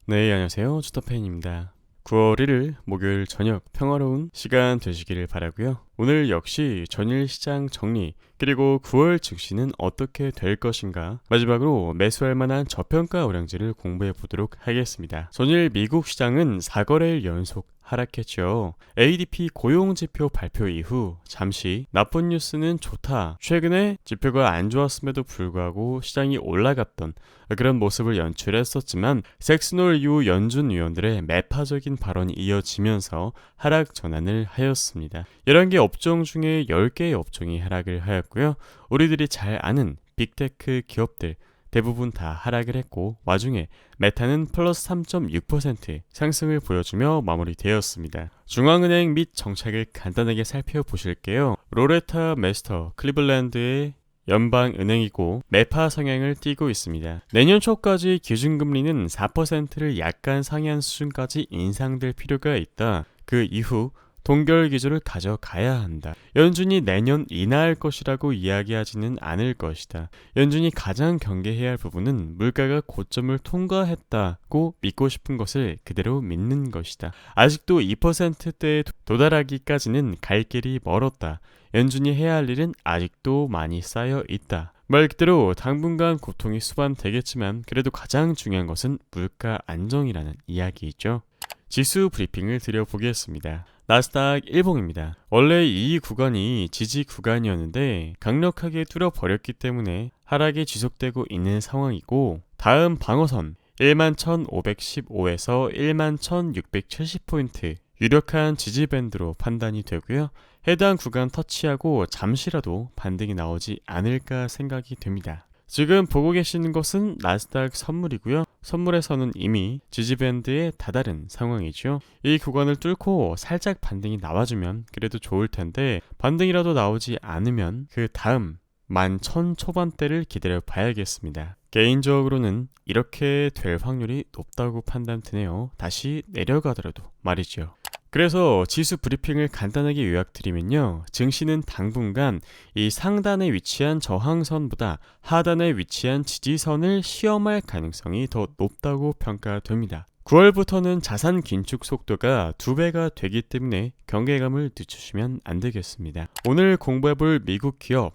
네, 안녕하세요. 주터페인입니다. 9월 1일 목요일 저녁 평화로운 시간 되시기를 바라고요. 오늘 역시 전일 시장 정리 그리고 9월 증시는 어떻게 될 것인가 마지막으로 매수할 만한 저평가 우량지를 공부해 보도록 하겠습니다. 전일 미국 시장은 4거래일 연속 하락했죠. ADP 고용지표 발표 이후 잠시 나쁜 뉴스는 좋다. 최근에 지표가 안 좋았음에도 불구하고 시장이 올라갔던 그런 모습을 연출했었지만 섹스놀 이후 연준 위원들의 매파적인 발언이 이어지면서 하락 전환을 하였습니다. 11개 업종 중에 10개의 업종이 하락을 하였고요. 우리들이 잘 아는 빅테크 기업들 대부분 다 하락을 했고 와중에 메타는 플러스 3.6% 상승을 보여주며 마무리되었습니다. 중앙은행 및 정책을 간단하게 살펴보실게요. 로레타 메스터 클리블랜드의 연방은행이고 매파 성향을 띠고 있습니다. 내년 초까지 기준금리는 4%를 약간 상회한 수준까지 인상될 필요가 있다. 그 이후 동결 기조를 가져가야 한다. 연준이 내년 인하할 것이라고 이야기하지는 않을 것이다. 연준이 가장 경계해야 할 부분은 물가가 고점을 통과했다고 믿고 싶은 것을 그대로 믿는 것이다. 아직도 2%대에 도달하기까지는 갈 길이 멀었다. 연준이 해야 할 일은 아직도 많이 쌓여 있다. 말 그대로 당분간 고통이 수반되겠지만 그래도 가장 중요한 것은 물가 안정이라는 이야기이죠. 지수 브리핑을 드려보겠습니다. 나스닥 일봉입니다. 원래 이 구간이 지지 구간이었는데 강력하게 뚫어버렸기 때문에 하락이 지속되고 있는 상황이고 다음 방어선 11,515에서 11,670포인트 유력한 지지 밴드로 판단이 되고요. 해당 구간 터치하고 잠시라도 반등이 나오지 않을까 생각이 됩니다. 지금 보고 계시는 것은 나스닥 선물이고요. 선물에서는 이미 지지밴드에 다다른 상황이죠. 이 구간을 뚫고 살짝 반등이 나와주면 그래도 좋을 텐데 반등이라도 나오지 않으면 그 다음 11,000 초반대를 기다려 봐야겠습니다. 개인적으로는 이렇게 될 확률이 높다고 판단되네요. 다시 내려가더라도 말이죠. 그래서 지수 브리핑을 간단하게 요약드리면요. 증시는 당분간 이 상단에 위치한 저항선보다 하단에 위치한 지지선을 시험할 가능성이 더 높다고 평가됩니다. 9월부터는 자산 긴축 속도가 2배가 되기 때문에 경계감을 늦추시면 안 되겠습니다. 오늘 공부해볼 미국 기업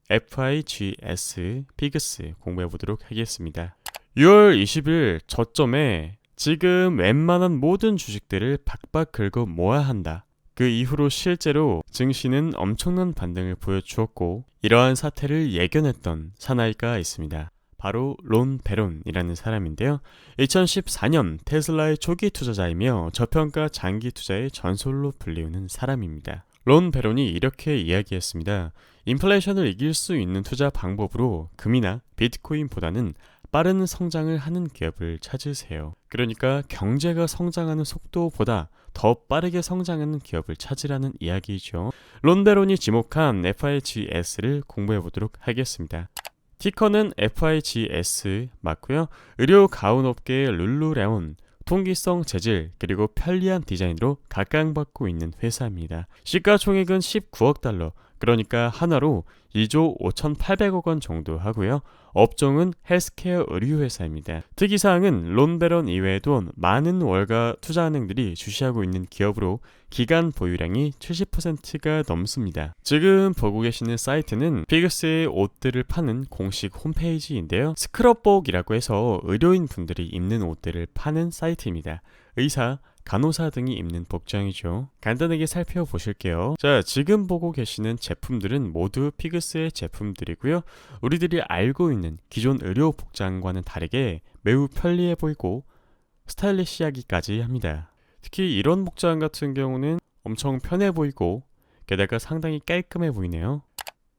FIGS, 피그스 공부해보도록 하겠습니다. 6월 20일 저점에 지금 웬만한 모든 주식들을 박박 긁어 모아야 한다. 그 이후로 실제로 증시는 엄청난 반등을 보여주었고 이러한 사태를 예견했던 사나이가 있습니다. 바로 론 베론이라는 사람인데요. 2014년 테슬라의 초기 투자자이며 저평가 장기 투자의 전설로 불리우는 사람입니다. 론 베론이 이렇게 이야기했습니다. 인플레이션을 이길 수 있는 투자 방법으로 금이나 비트코인보다는 빠른 성장을 하는 기업을 찾으세요. 그러니까 경제가 성장하는 속도보다 더 빠르게 성장하는 기업을 찾으라는 이야기이죠. 론 베론이 지목한 FIGS를 공부해 보도록 하겠습니다. 티커는 FIGS 맞고요. 의료 가운 업계의 룰루레온, 통기성 재질 그리고 편리한 디자인으로 각광받고 있는 회사입니다. 시가총액은 19억 달러, 그러니까 하나로 2조 5,800억 원 정도 하고요. 업종은 헬스케어 의류회사입니다. 특이사항은 론베런 이외에도 많은 월가 투자은행들이 주시하고 있는 기업으로 기간 보유량이 70%가 넘습니다. 지금 보고 계시는 사이트는 피그스의 옷들을 파는 공식 홈페이지인데요. 스크럽복이라고 해서 의료인 분들이 입는 옷들을 파는 사이트입니다. 의사, 간호사 등이 입는 복장이죠. 간단하게 살펴보실게요. 자, 지금 보고 계시는 제품들은 모두 피그스의 제품들이고요. 우리들이 알고 있는 기존 의료 복장과는 다르게 매우 편리해 보이고 스타일리시하기까지 합니다. 특히 이런 복장 같은 경우는 엄청 편해 보이고 게다가 상당히 깔끔해 보이네요.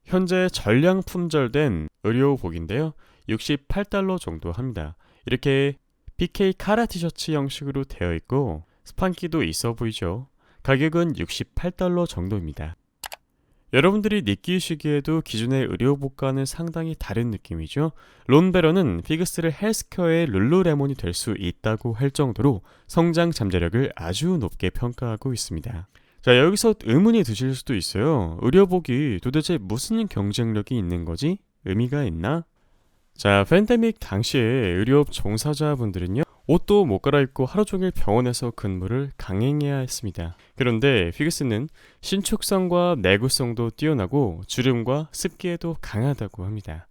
현재 전량 품절된 의료복인데요. 68달러 정도 합니다. 이렇게 PK 카라 티셔츠 형식으로 되어 있고 스판기도 있어 보이죠. 가격은 68달러 정도입니다. 여러분들이 느끼시기에도 기존의 의료복과는 상당히 다른 느낌이죠. 론베런은 피그스를 헬스케어의 룰루레몬이 될 수 있다고 할 정도로 성장 잠재력을 아주 높게 평가하고 있습니다. 자, 여기서 의문이 드실 수도 있어요. 의료복이 도대체 무슨 경쟁력이 있는 거지? 의미가 있나? 자, 팬데믹 당시에 의료업 종사자분들은요, 옷도 못 갈아입고 하루 종일 병원에서 근무를 강행해야 했습니다. 그런데 피그스는 신축성과 내구성도 뛰어나고 주름과 습기에도 강하다고 합니다.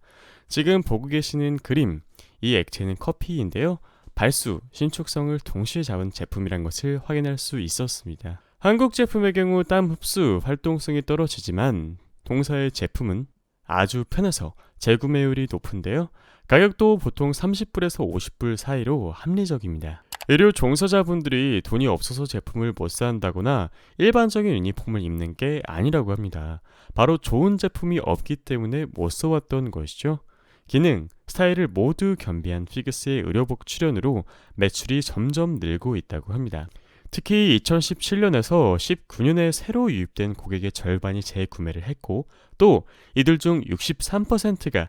지금 보고 계시는 그림, 이 액체는 커피인데요. 발수, 신축성을 동시에 잡은 제품이란 것을 확인할 수 있었습니다. 한국 제품의 경우 땀 흡수, 활동성이 떨어지지만 동사의 제품은 아주 편해서 재구매율이 높은데요. 가격도 보통 30불에서 50불 사이로 합리적입니다. 의료 종사자분들이 돈이 없어서 제품을 못 산다거나 일반적인 유니폼을 입는 게 아니라고 합니다. 바로 좋은 제품이 없기 때문에 못 써왔던 것이죠. 기능, 스타일을 모두 겸비한 피그스의 의료복 출연으로 매출이 점점 늘고 있다고 합니다. 특히 2017년에서 19년에 새로 유입된 고객의 절반이 재구매를 했고 또 이들 중 63%가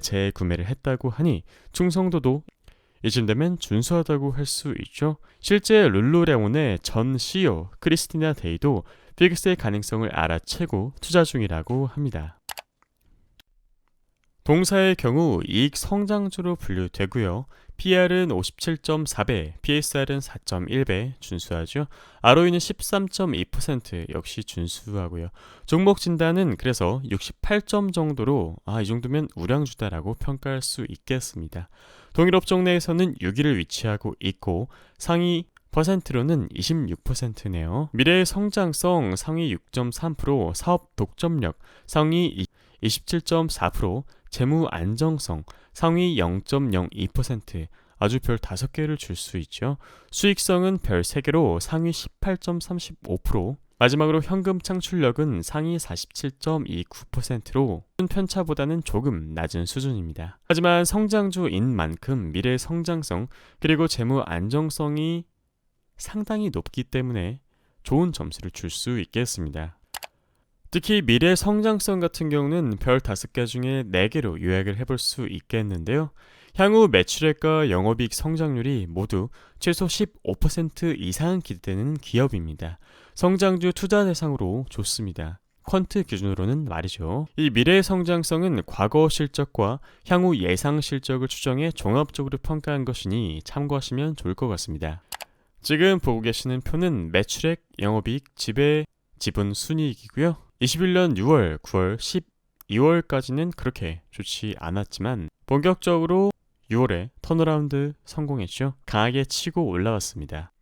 재구매를 했다고 하니 충성도도 이쯤 되면 준수하다고 할 수 있죠. 실제 룰루레몬의 전 CEO 크리스티나 데이도 피그스의 가능성을 알아채고 투자 중이라고 합니다. 동사의 경우 이익 성장주로 분류되고요. PR은 57.4배, PSR은 4.1배 준수하죠. ROE는 13.2% 역시 준수하고요. 종목 진단은 그래서 68점 정도로 이 정도면 우량주다라고 평가할 수 있겠습니다. 동일 업종 내에서는 6위를 위치하고 있고 상위 퍼센트로는 26%네요. 미래의 성장성 상위 6.3%, 사업 독점력 상위 27.4%, 재무 안정성 상위 0.02%, 아주 별 5개를 줄 수 있죠. 수익성은 별 3개로 상위 18.35%, 마지막으로 현금 창출력은 상위 47.29%로 편차보다는 조금 낮은 수준입니다. 하지만 성장주인 만큼 미래의 성장성 그리고 재무 안정성이 상당히 높기 때문에 좋은 점수를 줄 수 있겠습니다. 특히 미래 성장성 같은 경우는 별 5개 중에 4개로 요약을 해볼 수 있겠는데요. 향후 매출액과 영업이익 성장률이 모두 최소 15% 이상 기대되는 기업입니다. 성장주 투자 대상으로 좋습니다. 퀀트 기준으로는 말이죠. 이 미래의 성장성은 과거 실적과 향후 예상 실적을 추정해 종합적으로 평가한 것이니 참고하시면 좋을 것 같습니다. 지금 보고 계시는 표는 매출액, 영업이익, 지분 순이익이고요. 21년 6월, 9월, 12월까지는 그렇게 좋지 않았지만 본격적으로 6월에 턴어라운드 성공했죠. 강하게 치고 올라왔습니다.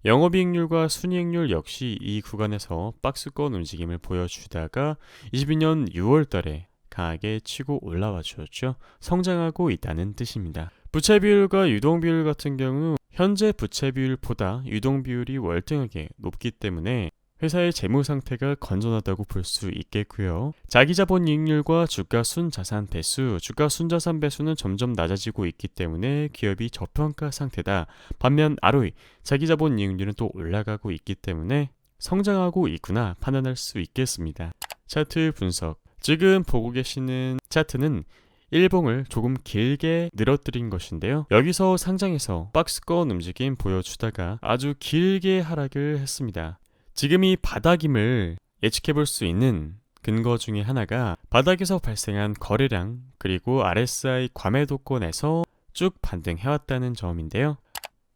영업이익률과 순이익률 역시 이 구간에서 박스권 움직임을 보여주다가 22년 6월 달에 강하게 치고 올라와 주었죠. 성장하고 있다는 뜻입니다. 부채 비율과 유동 비율 같은 경우 현재 부채 비율보다 유동 비율이 월등하게 높기 때문에 회사의 재무 상태가 건전하다고 볼 수 있겠고요. 자기자본 이익률과 주가 순자산 배수, 주가 순자산 배수는 점점 낮아지고 있기 때문에 기업이 저평가 상태다. 반면 ROE, 자기자본 이익률은 또 올라가고 있기 때문에 성장하고 있구나 판단할 수 있겠습니다. 차트 분석. 지금 보고 계시는 차트는 일봉을 조금 길게 늘어뜨린 것인데요. 여기서 상장해서 박스권 움직임 보여주다가 아주 길게 하락을 했습니다. 지금 이 바닥임을 예측해 볼 수 있는 근거 중에 하나가 바닥에서 발생한 거래량 그리고 RSI 과매도권에서 쭉 반등해왔다는 점인데요.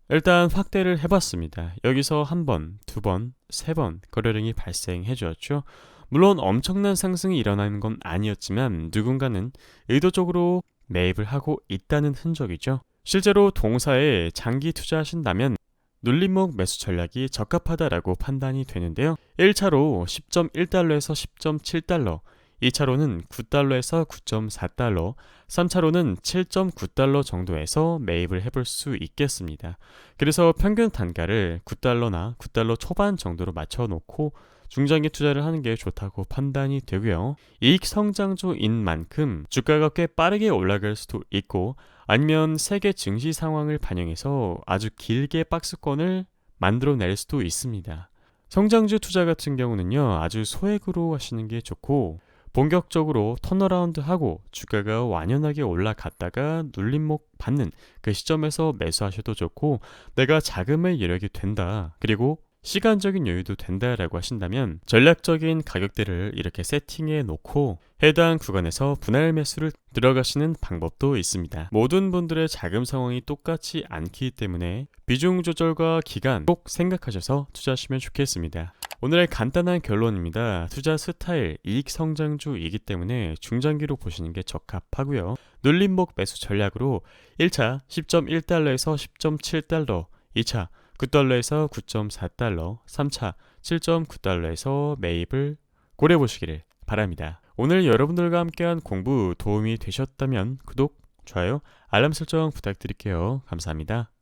일단 확대를 해봤습니다. 여기서 한 번, 두 번, 세 번 거래량이 발생해 주었죠. 물론 엄청난 상승이 일어나는 건 아니었지만 누군가는 의도적으로 매입을 하고 있다는 흔적이죠. 실제로 동사에 장기 투자하신다면 눌림목 매수 전략이 적합하다라고 판단이 되는데요. 1차로 10.1달러에서 10.7달러, 2차로는 9달러에서 9.4달러, 3차로는 7.9달러 정도에서 매입을 해볼 수 있겠습니다. 그래서 평균 단가를 9달러나 9달러 초반 정도로 맞춰놓고 중장기 투자를 하는 게 좋다고 판단이 되고요. 이익 성장주인 만큼 주가가 꽤 빠르게 올라갈 수도 있고 아니면 세계 증시 상황을 반영해서 아주 길게 박스권을 만들어낼 수도 있습니다. 성장주 투자 같은 경우는요, 아주 소액으로 하시는 게 좋고 본격적으로 턴어라운드하고 주가가 완연하게 올라갔다가 눌림목 받는 그 시점에서 매수하셔도 좋고 내가 자금의 여력이 된다. 그리고 시간적인 여유도 된다라고 하신다면 전략적인 가격대를 이렇게 세팅해 놓고 해당 구간에서 분할 매수를 들어가시는 방법도 있습니다. 모든 분들의 자금 상황이 똑같지 않기 때문에 비중 조절과 기간 꼭 생각하셔서 투자하시면 좋겠습니다. 오늘의 간단한 결론입니다. 투자 스타일, 이익 성장주이기 때문에 중장기로 보시는 게 적합하고요. 눌림목 매수 전략으로 1차 10.1달러에서 10.7달러, 2차 9달러에서 9.4달러, 3차 7.9달러에서 매입을 고려보시기를 바랍니다. 오늘 여러분들과 함께한 공부 도움이 되셨다면 구독, 좋아요, 알람 설정 부탁드릴게요. 감사합니다.